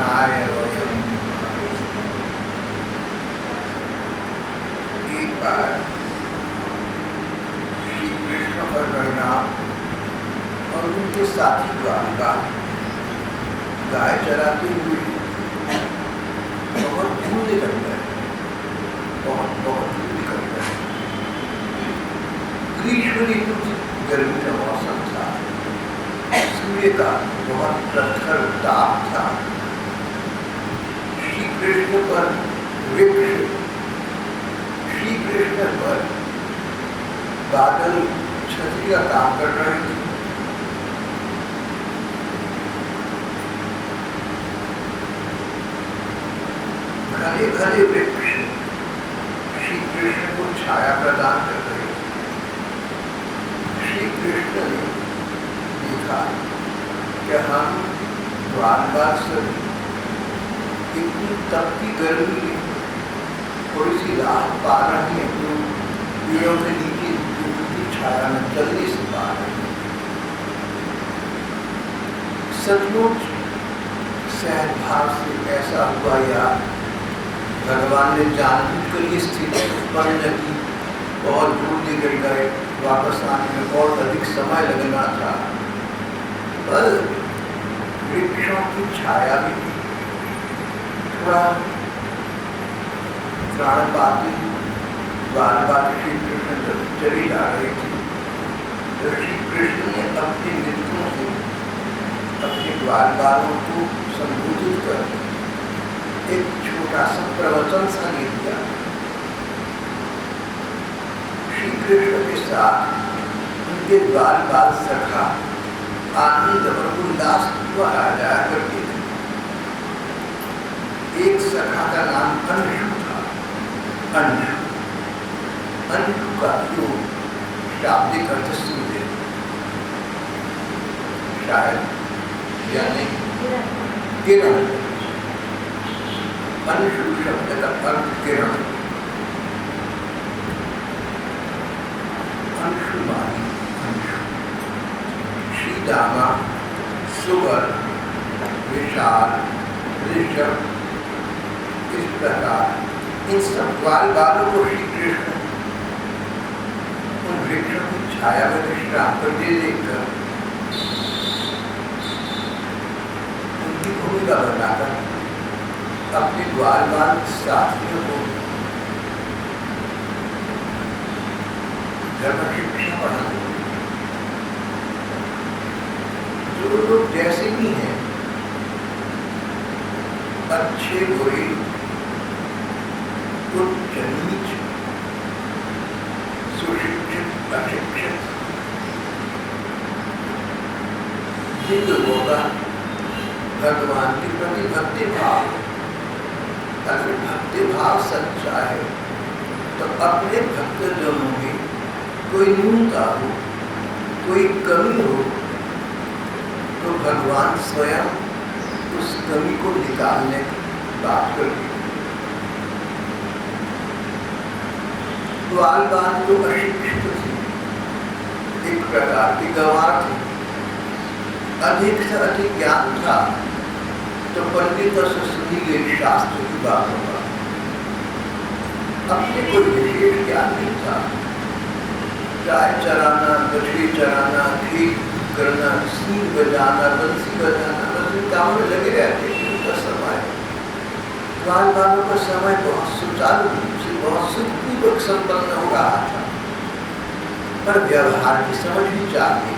कृष्णाय वयम्। एक बार श्री कृष्ण और बलराम और उनके साथी द्वारका गाय चराते हुए बहुत दूर निकल गए, बहुत दूर निकल गए। ग्रीष्म ऋतु गर्मी का मौसम था, सूर्य का बहुत प्रखर ताप था। श्री कृष्ण पर वृक्ष, श्री कृष्ण पर बादल छतरी का काम कर रहे थे। घने घने वृक्ष श्री कृष्ण को छाया प्रदान कर रहे थे। श्री कृष्ण ने देखा कि हम द्वारका से इतनी तपती गर्मी में थोड़ी सी राहत पा रहे हैं, तो पेड़ों के नीचे की छाया में जल्दी से पा रहे हैं। सचमुच सहज भाव से ऐसा हुआ या भगवान ने जानबूझकर ये स्थिति उत्पन्न की, बहुत दूर निकल गए, वापस आने में बहुत अधिक समय लगना था। पर वृक्षों की छाया भी थोड़ा प्राण पाती बार श्री कृष्ण चली जा रही थी। तो श्री कृष्ण ने अपने मित्रों से अपने द्वारपालों को संबोधित कर एक छोटा सा प्रवचन सा ले दिया। श्री कृष्ण के साथ उनके द्वारपाल सखा आनंद और उल्लास द्वारा जाया करते थे। एक सखा का नाम अंशु था। अंशु का योग शाब्दिक अर्थ सूर्य, शायद यानी किरण। अंशु शब्द का अर्थ किरण। अंशुमानी, अंशु, श्रीदामा, सुवर, विशाल, ऋषभ, इस प्रकार इन सब ग्वालबालों को श्री कृष्ण उन वृक्षों की छाया में विश्राम करते देखकर उनकी भूमिका बनाकर अपने ग्वालबाल साथियों को धर्म शिक्षा पढ़ाते। जो लोग जैसे भी हैं, अच्छे बुरे, उच्च नीच, सुशिक्षित अशिक्षित, जिन लोगों का भगवान के प्रति भक्ति भाव, अगर भक्ति भाव सच्चा है तो अपने भक्तजनों में कोई न्यूनता हो, कोई कमी हो, तो भगवान स्वयं उस कमी को निकालने की बात करते। ग्वालबाल तो अशिक्षित थे, एक प्रकार की गंवार थे। अधिक से अधिक ज्ञान था तो पंडितों से सुनी गई शास्त्र की बातों का, अपने कोई विशेष ज्ञान नहीं था। गाय चराना, बछड़ी चराना, खेत करना, सींग बजाना, बंसी बजाना, बस इन कामों में लगे रहते थे। उनका समय, ग्वालबालों का समय बहुत सुचारू रूप से, बहुत सुखपूर्वक संपन्न हो रहा था। पर व्यवहार की समझ भी चाहिए,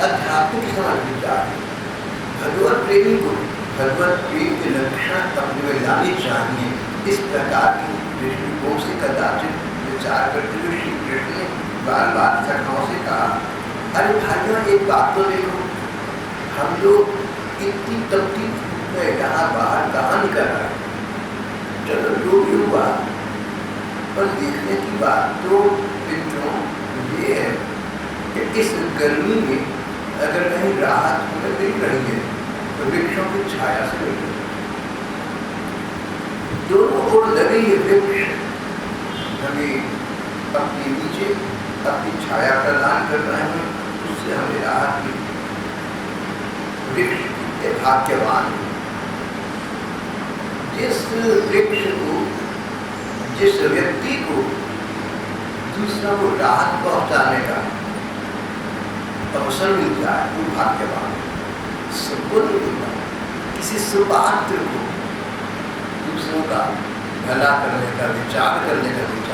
अध्यात्म की समझ भी चाहिए। भगवत प्रेमी को भगवत प्रेम के लक्षण अपने में लाने चाहिए। इस प्रकार की दृष्टिकोण से कदाचित विचार करते हुए श्री कृष्ण ने बार सखाओं से कहा, अरे भाइयों, एक बात तो देखो, हम लोग इतनी तपती धूप में यहाँ बाहर कहाँ निकल रहे हैं। चलो जो भी हुआ, पर देखने की बात तो मित्रों ये है कि इस गर्मी में अगर कहीं राहत हमें मिल रही है तो वृक्षों की छाया से मिल रही है। दोनों ओर लगे ये वृक्ष हमें अपने नीचे अपनी छाया प्रदान कर रहे हैं, उससे हमें राहत मिली। वृक्ष भाग्यवान। जिस व्यक्ति को दूसरों को राहत पहुंचाने का अवसर मिलता है वो भाग्यवान है। सबको नहीं मिलता। किसी सुपात्र को दूसरों का भला करने का विचार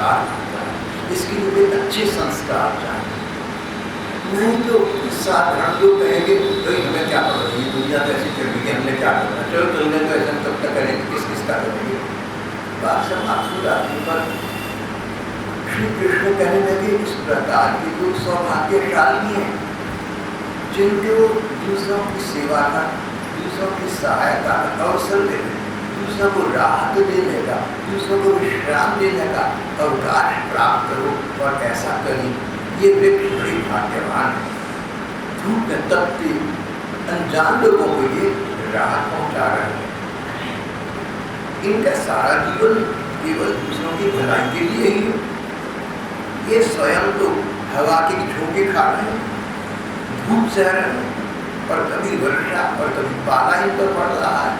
आता है। इसके लिए अच्छे संस्कार चाहिए। नहीं तो साधारण लोग कहेंगे भाई हमें क्या पता, ये दुनिया तो ऐसी चल रही है, हमने क्या करना, चलो चलने को ऐसा तब तक करेंगे, किसका करेंगे। बात समाप्त आदमी पर श्री कृष्ण कहने लगे इस प्रकार के लोग सौभाग्यशाली हैं जिनको दूसरों की सेवा का, दूसरों की सहायता का अवसर देने, दूसरों को राहत देने का, दूसरों को विश्राम देने का अवकाश प्राप्त करो और ऐसा करें। ये व्यक्ति बड़ी भाग्यवान है। धूप में तपते अनजान लोगों को ये राहत पहुंचा रहे हैं। इनका सारा जीवन केवल दूसरों की भलाई के लिए ही है। ये स्वयं तो हवा के झोंके खा रहे हैं, धूप सह रहे हैं और कभी वर्षा और कभी पाला इन पर पड़ रहा है।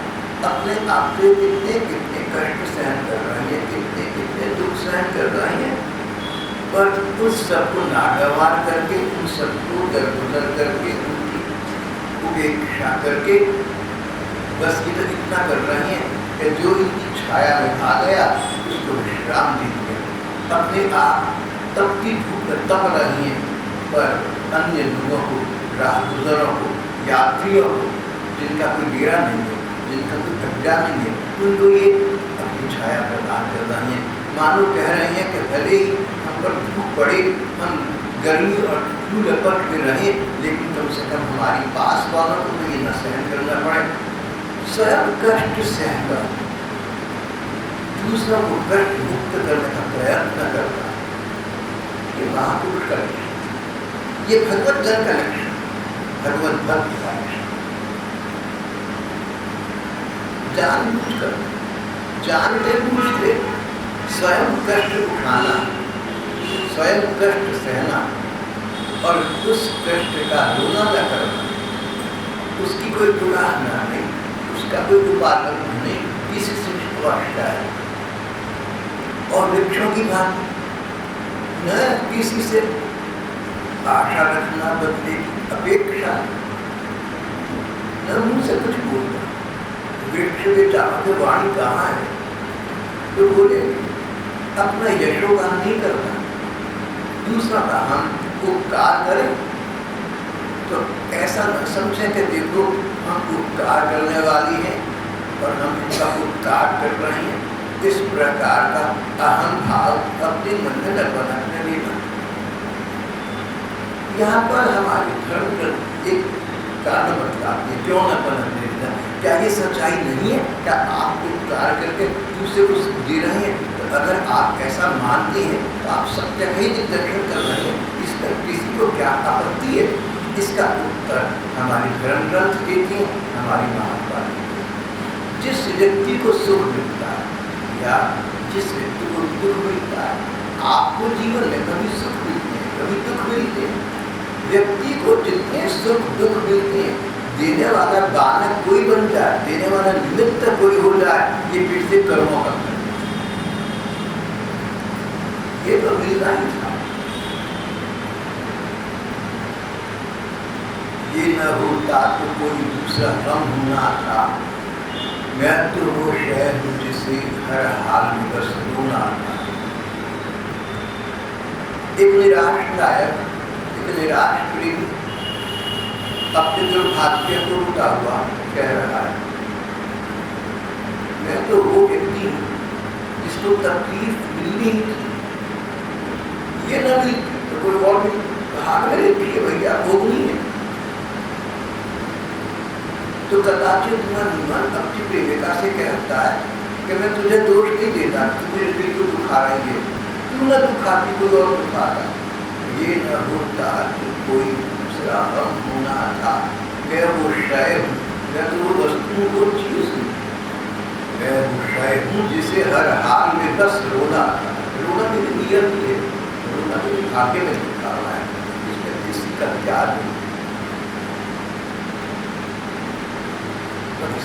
अपने आप से कितने कितने कष्ट सहन कर रहे हैं, कितने कितने दुख सहन कर रहे हैं, पर उस सबको नागवार करके, उन सबको दरगुजर करके, उनकी उपेक्षा करके बस ये तो इतना कर रहे हैं कि जो इनकी छाया में आ गया उसको विश्राम दे दिया। अपने आप तब की धूप में तप रही है, पर अन्य लोगों को, राहगुजरों को, यात्रियों को, जिनका कोई डेरा नहीं है, जिनका कोई कब्जा नहीं है, उनको ये अपनी छाया प्रदान कर रही है। मानो कह रहे हैं कि भले ही हम पर धूप पड़े, हम गर्मी और लू लपट में रहें, लेकिन कम से कम हमारी पास वालों को तो ये न सहन करना पड़े। स्वयं कष्ट सहकर दूसरों को कष्ट मुक्त करने का प्रयत्न करना, ये महापुरुष का लक्षण, ये भगवत जन का लक्षण, भगवत भक्त का लक्षण। जानबूझकर, जानते बूझते स्वयं कष्ट उठाना, स्वयं कष्ट सहना और उस कष्ट का रोना न करना, उसकी कोई गुनाह नहीं, उसका कोई उपादन नहीं, किसी से विश्वास है। और वृक्षों की भांति न किसी से आशा रखना, बदले अपेक्षा, न मुंह से कुछ बोलना। वृक्ष के चाहते वाणी कहाँ है तो बोले, अपना यशोगान नहीं करना, दूसरा का हम उपकार करें तो ऐसा न समझे कि देखो हम उपकार करने वाली हैं और हम इनका उपकार कर रहे हैं। इस प्रकार का अहम भाव अपने मन में न बनाने देना। यहाँ पर हमारे धर्म एक कारण बताते हैं, क्यों न बनाने देना। क्या ये सच्चाई नहीं है? क्या आप उपकार करके दूसरे को दे रहे हैं? तो अगर आप ऐसा मानते हैं तो आप सत्य का ही दिग्दर्शन कर रहे हैं। इस पर किसी को क्या आपत्ति है? इसका उत्तर हमारी धर्म ग्रंथ देती है, हमारी महात्मा। जिस व्यक्ति को सुख मिलता है या जिस व्यक्ति को दुख मिलता है, आपको जीवन में कभी सुख मिलते हैं, कभी दुख मिलते हैं। व्यक्ति को जितने सुख दुख मिलते हैं, देने वाला बालक कोई बन जाए, देने वाला निमित्त कोई हो जाए, ये फिर से कर्मों का फल। ये तो मिलना ही था। ये न होता तो कोई दूसरा गम होना था। मैं तो वो शहर हूँ जिसे हर हाल में बस रोना था। एक निराश गायक, एक निराश प्रेमी अपने दुर्भाग्य को रुका हुआ कह रहा है, मैं तो वो व्यक्ति हूँ जिसको तकलीफ मिलनी ही थी, ये न मिलती तो कोई और भी भाग में लेती है, भैया भोगनी है। तो कदाचित मन अपनी प्रेमिका से कहता है कि मैं तुझे दोष नहीं देता, तुझे दिल को दुखा रही है, तू न दुखाती कोई और दुखाता। ये न होता तो कोई दूसरा हम होना था। मैं वो शय हूँ, मैं तो वो वस्तु को चीज हूँ, मैं वो शय हूँ जिसे हर हाल में बस रोना था। रोना मेरी नियत है, रोना मेरे भाग्य में लिखा हुआ है, इसमें किसी का त्याग नहीं। समझ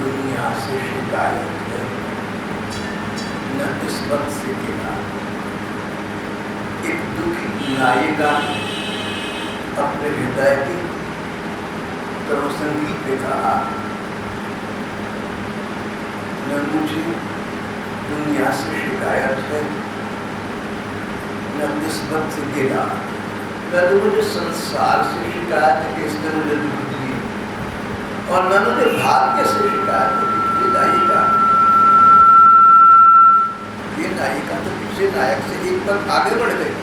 दुनिया से शिकायत है, न किस्मत से गिरा। एक दुखी नायिका अपने हृदय की तरफ संगीत पे कहा, न मुझे दुनिया से शिकायत है, न किस्मत से गिरा। न तो मुझे संसार से शिकायत है कि इसने मुझे दुख दी, और न मुझे भाग्य से शिकायत है। ये नायिका तो दूसरे नायक से एक पग आगे बढ़ गई।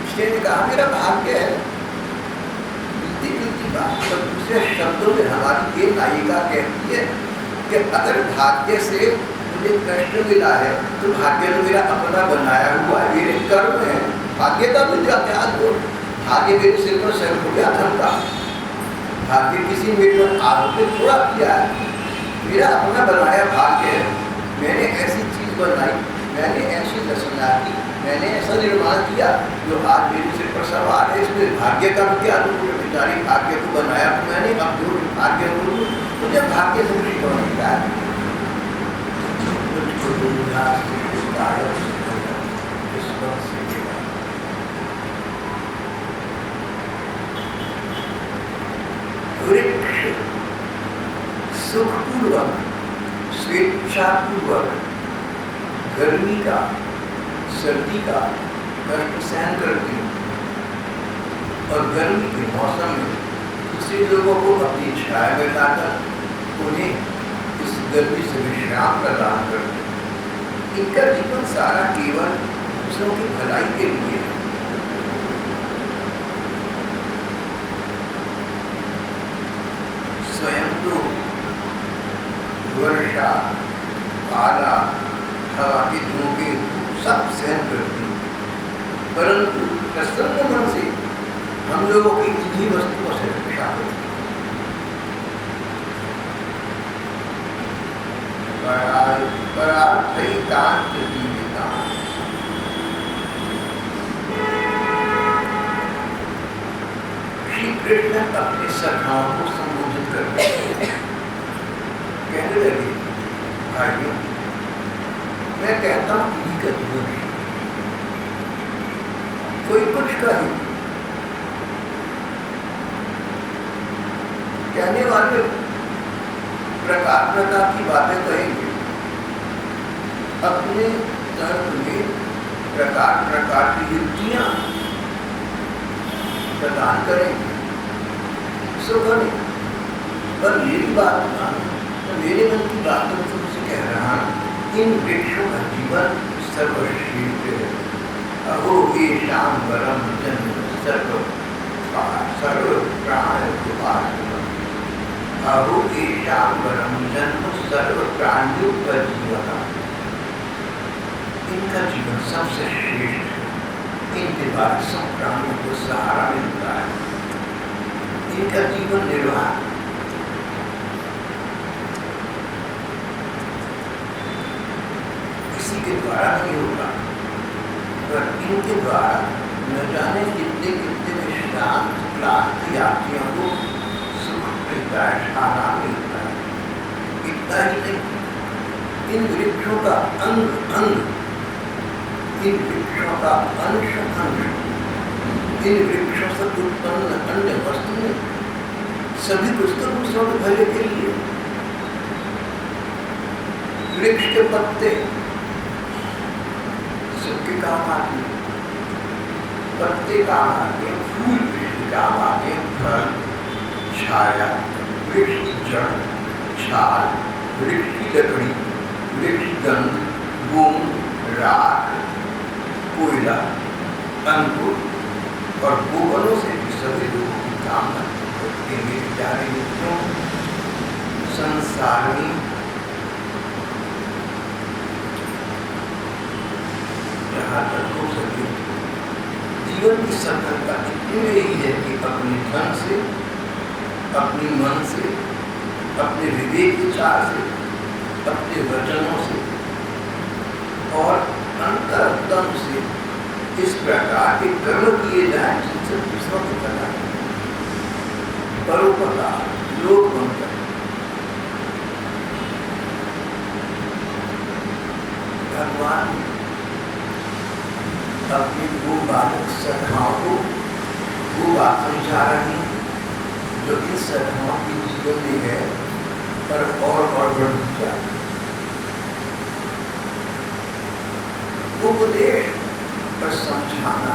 इसने कहा मेरा भाग्य है, मिलती जुलती बात, पर दूसरे शब्दों में हमारी ये नायिका कहती है कि अगर भाग्य से मुझे कष्ट मिला है तो भाग्य तो मेरा अपना बनाया हुआ है, मेरे कर्म है। भाग्य का मुझे क्या दोष? भाग्य मेरे सिर पर सर हो गया था, भाग्य किसी मेरे पर आरोपित थोड़ा किया है, मेरा अपना बनाया भाग्य है। मैंने ऐसी चीज बनाई, मैंने ऐसी रचना की, मैंने ऐसा निर्माण किया जो आज मेरे सिर पर सवार है। इसमें भाग्य का क्या दोष? बेचारी भाग्य को बनाया तो मैंने, अब जो भाग्य को मुझे भाग्य से कुछ नहीं कहा। मुझको दुनिया से शिकायत किस्मत से गिरा। वृक्ष सुखपूर्वक स्वेच्छापूर्वक गर्मी का सर्दी का कष्ट सहन करती, और गर्मी के मौसम में दूसरे लोगों को अपनी छाया में लाकर उन्हें इस गर्मी से विश्राम प्रदान करते। इनका जीवन सारा केवल दूसरों की भलाई के लिए है। स्वयं तो वर्षा, पाला, हवा के झोंके सब सहन करती, परंतु प्रसन्न मन से हम लोगों की इन्हीं वस्तुओं से रक्षा होती। श्री कृष्ण अपने सखाओं को संबोधित करते कहने लगे, भाइयों मैं कहता हूँ इन्हीं का जीवन है। कोई कुछ कहे, कहने वाले प्रकार प्रकार की बातें कहेंगे, अपने तर्क में प्रकार प्रकार की युक्तियां प्रदान करेंगे। सुखने पर मेरी बात मानो, तो मेरे मन की बात तो तुमसे कह रहा हूं। इन वृक्षों का जीवन सर्वश्रेष्ठ है। अहो ये शाम परम जन्म सर्व प्राण अहो ये शाम परम जन्म सर्व प्राणियों का जीवन। इनका जीवन सबसे श्रेष्ठ है। इनके द्वारा सब प्राणियों को सहारा मिलता है। इनका जीवन निर्वाह किसी के द्वारा नहीं होगा, पर इनके द्वारा न जाने कितने कितने विश्रांत क्लांत यात्रियों को सुख मिलता है, आराम मिलता है। इतना ही नहीं, इन वृक्षों का अंग अंग, इन वृक्षों का अंश अंश, इन वृक्षों से उत्पन्न अन्य वस्तु में सभी कुछ तो दूसरों के भले के लिए। वृक्ष के पत्ते सबके काम आते, पत्ते काम आते, फूल वृक्ष काम आते, फल, छाया, वृक्ष की जड़, छाल, वृक्ष की लकड़ी, वृक्ष गंध, गुण, राख, कोयला, अंकुर और गोबरों से भी सभी लोगों की काम करते हैं। प्यारे मित्रों, संसार में जहाँ तक हो सके जीवन की सफलता इतनी ही है कि अपने धन से, अपने मन से, अपने विवेक विचार से, अपने वचनों से और अंतरतम से इस प्रकार के कर्म किए जाए जिनसे दूसरों को कला परोपकार लोग बनकर सदमा के जीवन में है, पर और बढ़ती जाए। उपदेश पर समझाना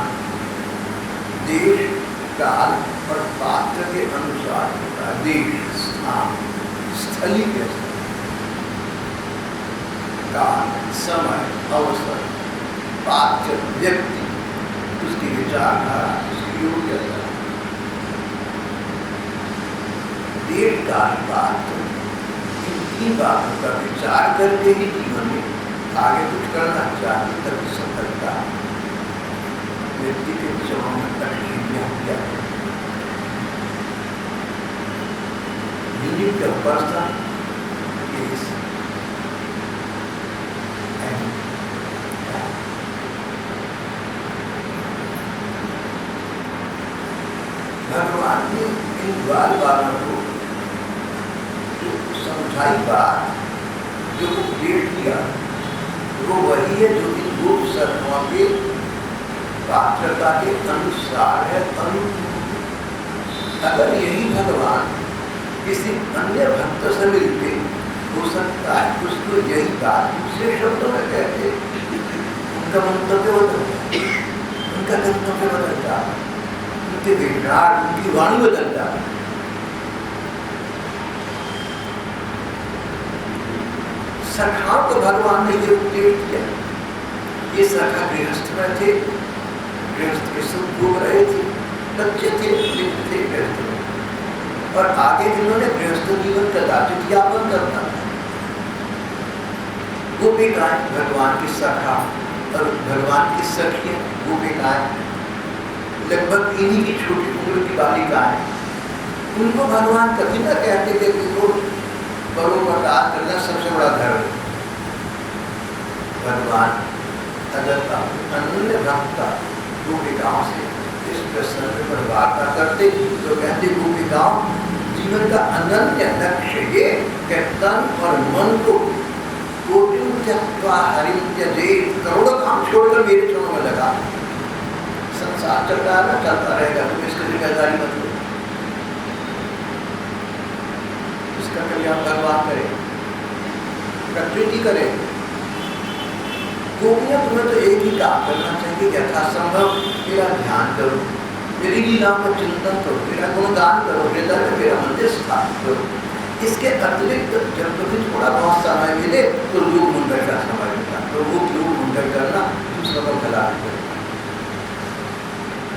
देश, काल और पात्र के अनुसार होता है। देश, स्थान, स्थली के काल, समय, अवसर, पात्र, व्यक्ति, उसकी विचारधारा, उसकी योग्यता। देश, काल, पात्र, इन तीन बातों का विचार करके ही जीवन में आगे कुछ करना चाहिए, तभी सफलता। व्यक्ति के विचारों में कठिनाइयां क्या है? यूनिट ऑफ पर्सन इज भगवान ने इन बाल बालों को जो समझाई बात, जो उपदेश दिया, वो वही है जो इन रूप सदमा के पात्रता के अनुसार है। अगर यही भगवान किसी अन्य भक्त से मिलते, हो सकता है उसको यही बात दूसरे शब्दों में कहते, उनका मंतव्य बदलता, उनका गंतव्य बदलता, उनके विचार, उनकी वाणी बदलता। सखाओं को भगवान ने ये उपदेश दिया। ये सखा गृहस्थ में थे, गृहस्थ के सुख भोग रहे थे, बच्चे थे, लिप्त थे गृहस्थ में, और आगे जिन्होंने गृहस्थ जीवन कदाचित यापन करना। गोपिकाएं भगवान की सखा और भगवान की सखियां गोपिकाएं, लगभग इन्हीं की छोटी उम्र की बालिकाएं। उनको भगवान कभी ना कहते थे कि वो परोपकार करना सबसे बड़ा धर्म। भगवान अगर अन्य भक्त गोपिकाओं से इस प्रसंग पर वार्ता करते तो कहते, गोपिकाओं, जीवन का अनन्य लक्ष्य ये कि तन और मन को करोड़ों काम छोड़कर मेरे चरणों में लगा। संसार चलता है ना, चलता रहेगा, तुम इसकी जिम्मेदारी मत लो। इसका कल्याण भगवान करे, प्रकृति करे। गोपियां, तुम्हें तो एक ही काम करना चाहिए, यथासंभव मेरा ध्यान करो, मेरी लीला का चिंतन करो, मेरा गुणगान करो, हृदय में मेरा मंदिर स्थापित करो। इसके अतिरिक्त जब तुम्हें थोड़ा बहुत समय मिले तो लोक मंगल का समय मिलता, तो वो लोक मंगल करना दूसरों को भला करो।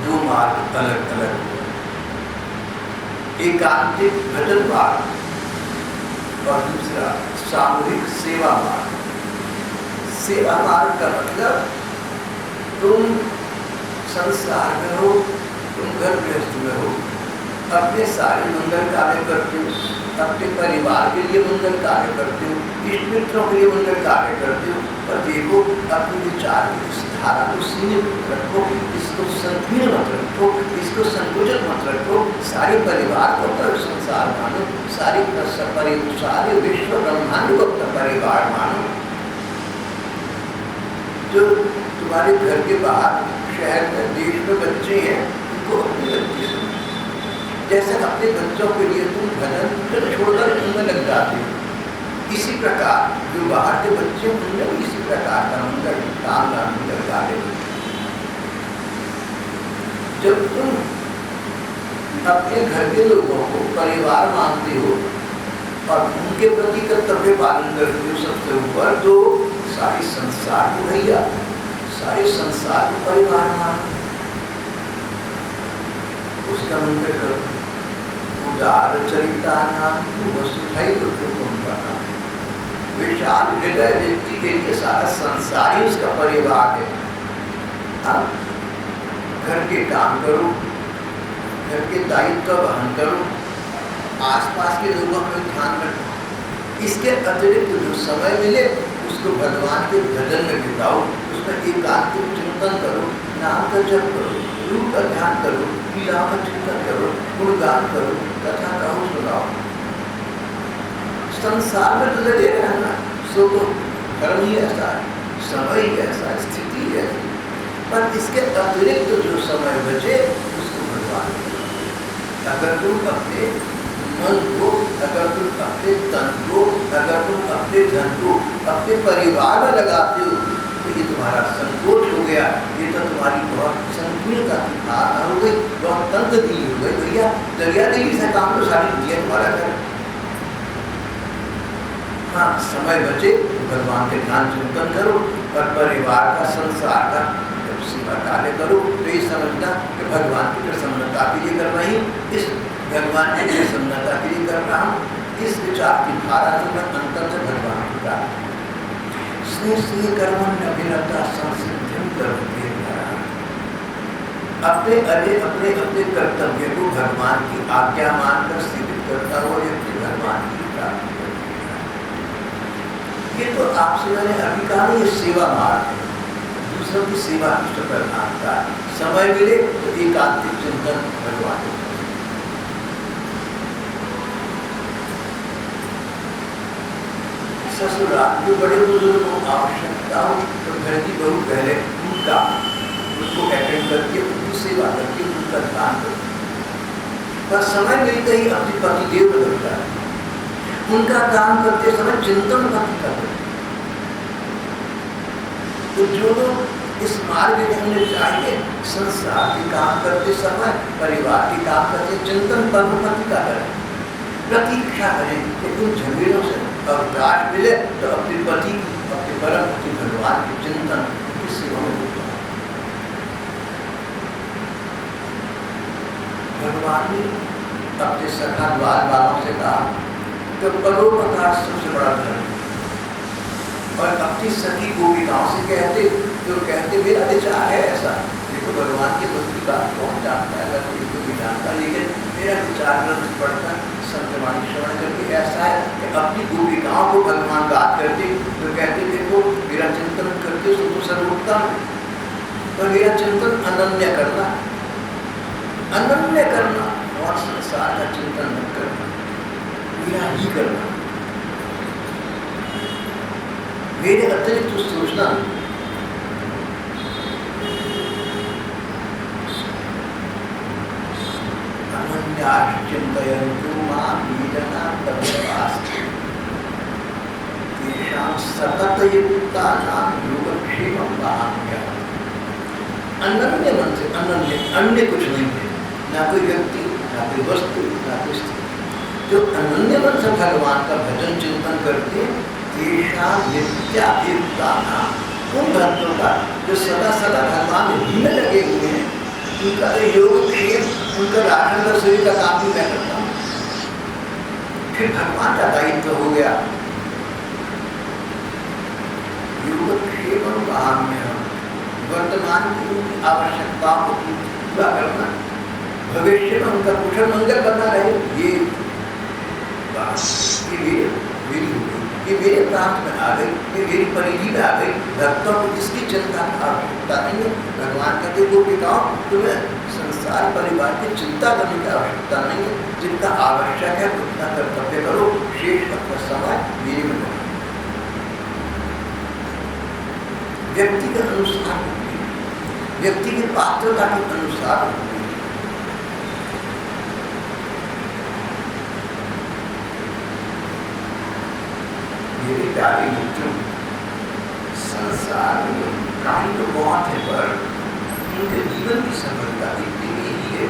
दो मार्ग अलग अलग, एकांतिक भजन मार्ग और दूसरा सामूहिक सेवा मार्ग। सेवा मार्ग का मतलब तुम संसार में हो, तुम घर गृहस्थ में हो, अपने सारे मंगल कार्य करते हो, अपने परिवार के लिए मंगल कार्य करते हो, इष्ट मित्रों के लिए मंगल कार्य करते हो, पर देखो अपने विचार की इस धारा को सीमित रखो, इसको संकीर्ण मत रखो, इसको संकुचित मत रखो। सारे परिवार को अपना संसार मानो, सारे विश्व ब्रह्मांड को अपना परिवार मानो। जो तुम्हारे घर के बाहर, शहर में, देश में बच्चे हैं, उनको अपनी बच्ची समझो। जैसे अपने बच्चों के लिए तुम भजन छोड़कर उनमें लग जाते हो, इसी प्रकार जो बाहर के बच्चे उनमें भी इसी प्रकार का मंगल काम मंगल कार्य। जब तुम अपने घर के लोगों को परिवार मानते हो और उनके प्रति कर्तव्य पालन करते हो सबसे ऊपर, तो सारे संसार को भैया, सारे संसार को परिवार मानो, उसका मंगल करो। उदार चरिता नाम वसुधैव कुटुम्बकम्। विशाल हृदय व्यक्ति के लिए सारा संसार ही उसका परिवार है। अब घर के काम करो, घर के दायित्व वहन करो, आसपास के लोगों का ध्यान रखो। इसके अतिरिक्त जो समय मिले उसको भगवान के भजन में बिताओ, उसमें एकांतिक चिंतन करो, नाम का जप करो, रूप का ध्यान करो, लीला का चिंतन करो, गुणगान करो, कथा कहो, सुनाओ। संसार में तो लगे रहना, सो तो कर्म ही ऐसा है, समय ही ऐसा, स्थिति ही ऐसी, पर इसके अतिरिक्त जो समय बचे उसको भगवान। अगर तुम अपने मन को, अगर तुम अपने तन को, अगर तुम अपने धन को अपने परिवार में लगाते हो तो ये तुम्हारा संकोच हो गया, ये तो तुम्हारी बहुत संकीर्णता की धारणा हो गई, बहुत तंग दी हो गई। भैया दरिया देवी से काम तो सारी दिया तुम्हारा घर। हाँ, समय बचे तो भगवान के ध्यान चिंतन करो और परिवार का, संसार का सेवा कार्य करो। तो ये समझना कि भगवान की प्रसन्नता के लिए कर रही, इस भगवान की प्रसन्नता के लिए कर रहा हूँ, इस विचार की धारा से मैं अंतर से भगवान की प्राप्त स्नेह कर्मण्य अभिनता संसिद्धिं करते अपने अपने कर्तव्य को भगवान की आज्ञा मानकर सीमित करता हुआ व्यक्ति भगवान की प्राप्ति करता है। ये तो आपसे मैंने अभी कहा, ये सेवा मार्ग है, दूसरों की सेवा इष्ट करना का। समय मिले तो एकांतिक चिंतन भगवान। ससुराल के बड़े बुजुर्ग को आवश्यकता हो तो घर की बहू पहले उनका उनको अटेंड करके उनकी सेवा करके उनका ध्यान करके, पर समय मिलते ही अपने पति देव लगता है, उनका काम करते समय चिंतन पति करते। तो जो लोग इस मार्ग में होने चाहिए, संसार के काम करते समय, परिवार के काम करते चिंतन पति का करें, प्रतीक्षा करें कि उन झमेलों से अवकाश मिले तो अपने पति, अपने परम पति भगवान के चिंतन की सेवा में होता है। भगवान ने अपने सखा द्वार वालों से कहा तो परोपकार सबसे बड़ा धर्म, और अपनी सखी गोपिकाओं से कहते जो कहते मेरा विचार है ऐसा, देखो भगवान के भक्ति का कौन जानता है, अगर कोई भी जानता, लेकिन मेरा विचार ग्रंथ पढ़कर संतवाणी श्रवण करके ऐसा है कि अपनी गोपिकाओं को भगवान बात करते तो कहते देखो मेरा चिंतन करते तो सर्वोत्तम, पर मेरा चिंतन अनन्य करना, अनन्य करना और संसार का चिंतन न करना, मेरा ही करना, मेरे अतिरिक्त तो सोचना। चिंतयन्तु मां वीजना तद्वास्ते तेषां सततयुक्तानां योगक्षेमं वहाम्यहम्। अनन्य मन से, अनन्य अन्य कुछ नहीं है, ना कोई व्यक्ति, ना कोई वस्तु, ना कोई स्थिति। जो अनन्य मन से भगवान का भजन चिंतन करते तेषां नित्याभियुक्तानां, उन भक्तों का जो सदा सदा भगवान ही में लगे हुए हैं, उनका योग क्षेम, उनका राशन रसोई का काम भी मैं करता हूँ। फिर भगवान का दायित्व हो गया योग क्षेम वर्तमान की उनकी आवश्यकताओं को पूरा करना, भविष्य में उनका कुशल मंगल बना रहे। ये मेरी हो गई, ये मेरे प्रांत में आ गई, ये मेरी परिधि में आ गई। भक्तों को इसकी चिंता की आवश्यकता नहीं है। भगवान कहते गोपिकाओं तुम्हें संसार परिवार की चिंता करने की आवश्यकता नहीं है, जिनका आवश्यक है उतना कर्तव्य करो, शेष अपना समय मेरे में करो। व्यक्ति के अनुसार होती है, व्यक्ति की पात्रता के अनुसार होती है। मेरे प्यारे मित्रों, संसार में कहानी तो बहुत है, पर उनके जीवन की सफलता इतनी नहीं है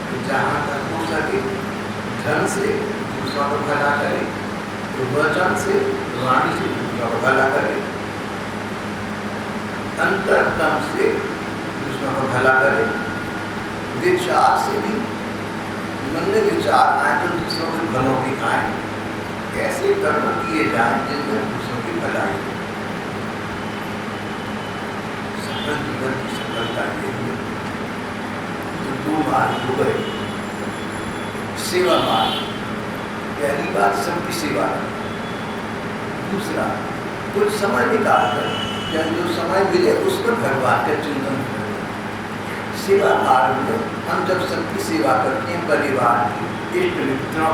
कि जहाँ तक हो सके धन से दूसरों को भला करे, तो वचन से वाणी से दूसरों को भला करे, अंतरतम से दूसरों को भला करे, विचार से भी मन में विचार आए तो दूसरों के भलों की आए। कैसे कर्म किए जाए जिनमें दूसरों की भलाई हो। सफल जीवन की सफलता के लिए तो दो मार्ग हो गए। सेवा मार्ग, पहली बात सबकी सेवा, दूसरा कुछ समय निकाल कर या जो समय मिले उस पर भगवान का चिंतन करें। सेवा मार्ग में हम जब सबकी सेवा करते हैं, परिवार की, इष्ट मित्रों,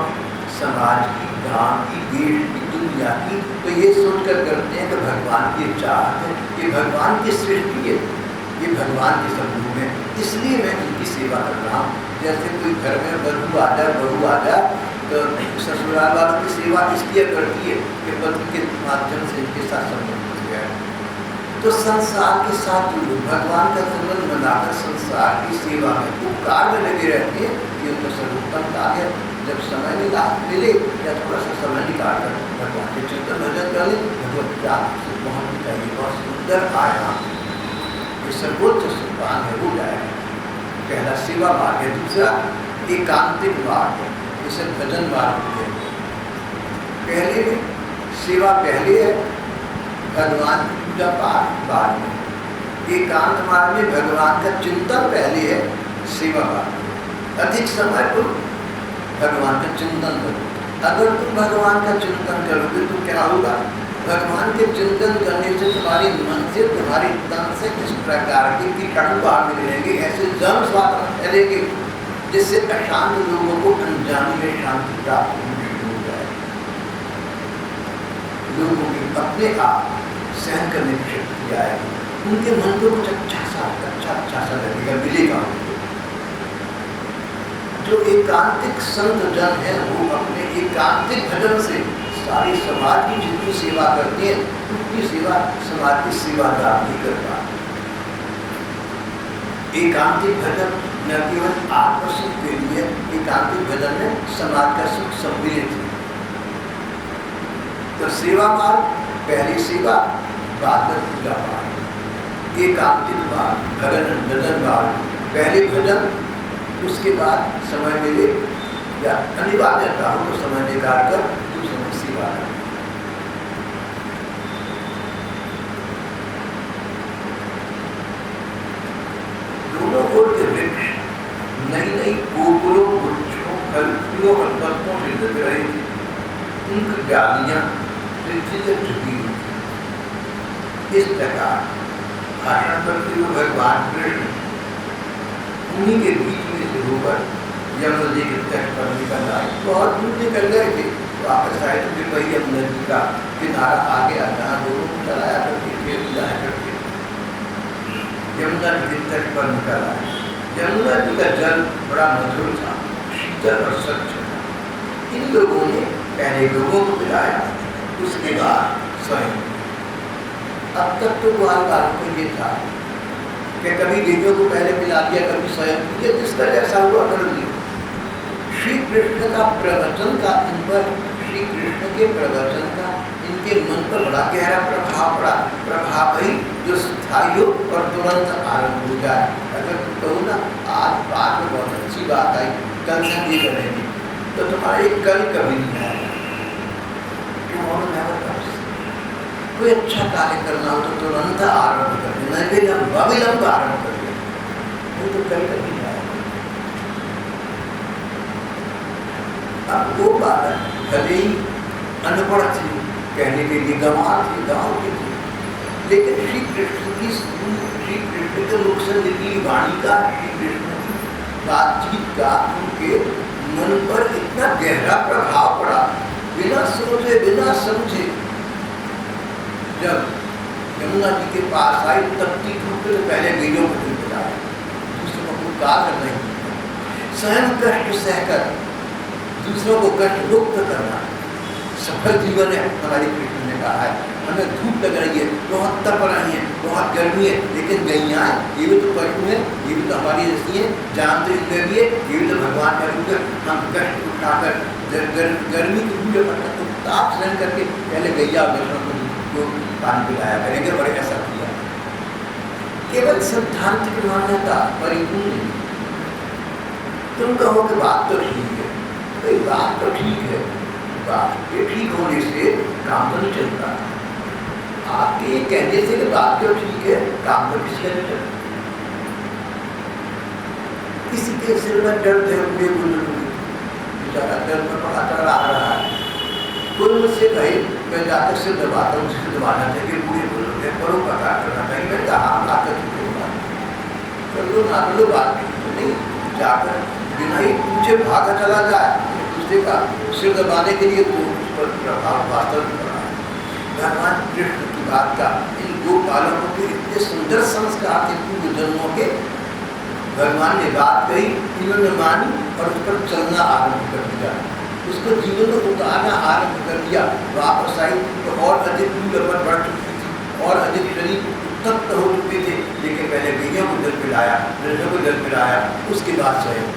समाज की, गांव की, देश की, दुनिया की, तो ये सोचकर करते हैं कि भगवान की चाहत है, ये भगवान की सृष्टि है, ये भगवान के स्वरूप है, इसलिए मैं इनकी सेवा कर रहा हूँ। जैसे कोई घर में बहू आ जाए तो ससुराल वालों की सेवा इसलिए करती है कि पति के माध्यम से इनके साथ संबंध हो गया है। तो संसार के साथ भगवान का संबंध बनाकर संसार की सेवा में उपकार में लगे रहते हैं। ये तो सर्वोत्तम कार्य। जब समय मिले या थोड़ा सा समय निकाल कर भगवान के चिंतन भजन कर ले, भगवत प्राप्ति से पहुँचनी चाहिए। बहुत सुंदर आयाम, ये सर्वोच्च सोपान है, वो जाएगा। पहला सेवा मार्ग है, दूसरा एकांतिक मार्ग है, इसे भजन मार्ग है। पहले में सेवा पहले है, भगवान की पूजा पाठ बाद में। एकांत मार्ग में भगवान का चिंतन पहले है, सेवा बाद में। अधिक समय तो भगवान का चिंतन करो। अगर तुम भगवान का चिंतन करोगे तो क्या होगा? भगवान के चिंतन करने से तुम्हारे मन से, तुम्हारे तन से किस प्रकार के कीटाणु बाहर निकलेंगे, ऐसे जन स्वास्थ्य फैलेंगे जिससे अशांत लोगों को अनजाने में शांति प्राप्त हो जाए। लोगों की अपने आप सहन करने की शक्ति आएगी, उनके मन को कुछ अच्छा सा लगेगा, मिलेगा। जो एकांतिक संत जन है वो अपने एकांतिक भजन से सारी समाज की जितनी सेवा करते हैं उतनी सेवा समाज की सेवादार नहीं कर पाते। एकांतिक भजन न केवल आत्मसुख के लिए, एकांतिक भजन में समाज का सुख सम्मिलित है। तो सेवा मार्ग, पहली सेवा बाद में पूजा मार्ग। एकांतिक मार्ग, भजन मार्ग, पहले भजन, उसके बाद समय मिले या अनिवार्यता हो तो समय निकाल कर दूसरों की सेवा करें। दोनों ओर के वृक्ष नई कोपरों, वृक्षों, फल फूलों और पत्तों से लग रहे थे। उनकी डालियां पृथ्वी से झुकी हुई थी। इस प्रकार भाषण करते हुए भगवान कृष्ण उन्हीं के बीच में से होकर यमुना नदी के तट पर निकल आए। बहुत दूर निकल गए थे, वापस आए तो फिर वही यमुना नदी का किनारा आ गया जहाँ लोगों को चलाया करके खेत जाया करके यमुना नदी के तट पर निकल आए। यमुना नदी का जल बड़ा मधुर था, शीतल और स्वच्छ था। इन लोगों ने पहले लोगों को पिलाया, उसके बाद स्वयं। अब तक तो ग्वाल को ये था कि कभी देवियों को पहले पिला दिया, कभी स्वयं पीजिए, जिसका जैसा हुआ कर लिया। श्री कृष्ण का प्रवचन का इन पर, श्री कृष्ण के प्रवचन का इनके मन पर बड़ा गहरा प्रभाव पड़ा। प्रभाव ही जो स्थायी हो और तुरंत आरंभ हो जाए। अगर कहो ना आज बात में बहुत अच्छी बात आई, कल से ये करेंगे तो तुम्हारे कल कभी नहीं आएगा। कोई अच्छा कार्य करना हो तो तुरंत आरंभ कर देना, विलंब आरंभ कर देना, नहीं तो कल कभी नहीं आएगा। अब वो बात भले ही अनपढ़ थी, कहने के लिए गंवार थी, गाँव की थी, लेकिन श्री कृष्ण के मुख से निकली वाणी का, श्री कृष्ण की बातचीत का उनके मन पर इतना गहरा प्रभाव पड़ा। बिना सोचे बिना समझे जब यमुना जी के पास आई, तपती धूप में पहले गैयों को दूध पिलाया, दूसरों को पुकार नहीं, स्वयं कष्ट सहकर दूसरों को कष्ट मुक्त करना सफल जीवन है। हमारी कृष्ण ने कहा है हमें धूप लग रही है, बहुत तप रही है, बहुत गर्मी है, लेकिन गैया ये भी तो पशु है, ये भी तो हमारी जैसी है, जान तो इनमें भी है, ये भी तो भगवान का रूप है। हम कष्ट उठाकर गर्मी की पूजा करते तो ताप सहन करके पहले गैया को पानी पिलाया करेंगे, और ऐसा किया। केवल सिद्धांत की मान्यता परिपूर्ण। तुम कहो कि बात तो ठीक है, भाई बात तो ठीक है, बात के ठीक होने से काम तो नहीं चलता। आपके ये कहने से कि बात तो ठीक है, काम तो किसका नहीं चलता। किसी के सिर में दर्द है, उनके बेचारा दर्द में पड़ा कर आ रहा है, कोई मुझसे कहे मैं जाकर सिर दबाता हूँ, सिर दबाना चाहिए, पूरे बोलोगे करो पता करना चाहिए, मैं कहा आकर कर लो ना लो, बात नहीं जाकर बिना ही पूछे भागा चला जाए, दूसरे का सिर दबाने के लिए तो उस पर प्रभाव वास्तव में पड़ा है। भगवान कृष्ण की बात का इन गोपालकों के इतने सुंदर संस्कार थे पूर्व जन्मों के, भगवान ने बात कही, इन्होंने मानी और उस पर चलना आरंभ कर दिया, उसको जीवन में उतारना आरंभ कर दिया। वापस आई तो और अधिक दूर पर बढ़ चुकी थी और अधिक शरीर उत्तप्त हो चुके थे, लेकिन पहले गैयों को जल पिलाया, नृत्यों को जल पिलाया, उसके बाद स्वयं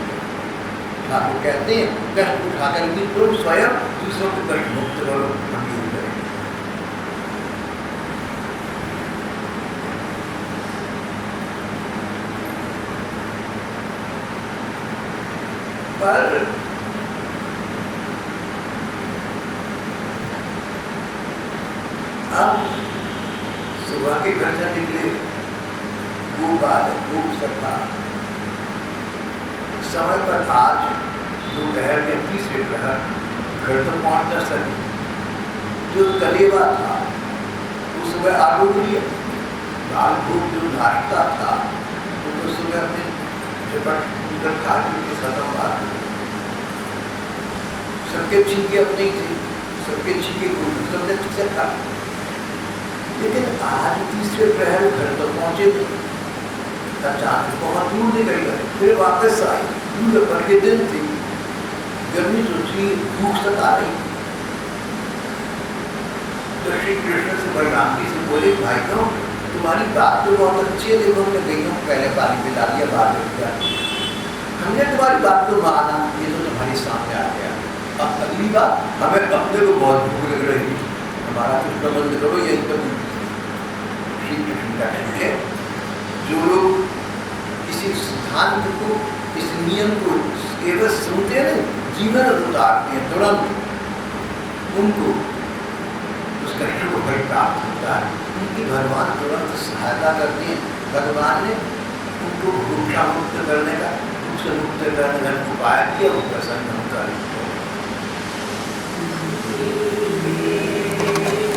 ठाकुर कहते हैं कष्ट उठाकर भी तुम स्वयं दूसरों को कष्ट मुक्त करो, हम यूं करें। पर अब सुबह के घर से निकले, खूब सफा समय पर आज दोपहर में तीसरे प्रहर घर तो पहुंच न सके। जो कलेवा था वो सुबह आलू लिया, दाल भूख जो नाश्ता था वो तो सुबह अपने झपट खा के खत्म बात। सबके छीके अपने ही थे, सबके छीके सबने ठीक से खा, लेकिन आज तीसरे प्रहर घर तो पहुंचे थे, अचानक बहुत दूर निकल गए, फिर वापस आए। दूर भर के दिन थे, गर्मी तो थी, भूख सता रही। तो श्री कृष्ण से बलराम जी से बोले, भाई तो तुम्हारी बात तो बहुत अच्छी है, देखो हमने गईयों को पहले पानी पिला दिया, बाद में दिया, हमने तुम्हारी बात को माना, ये तो तुम्हारे सामने आ गया। अब अगली बात, हमें अपने को बहुत भूख लग रही, हमारा कुछ प्रबंध करो। ये एकदम श्री कृष्ण का कहना है, जो लोग किसी सिद्धांत को, इस नियम को केवल सुनते नहीं, जीवन उतारते हैं तुरंत, उनको उसका शुभ फल प्राप्त होता है। उनकी भगवान तुरंत सहायता करते हैं। भगवान ने उनको भूखा मुक्त करने का, मुक्त करने का उपाय किया, वो प्रसन्न होकर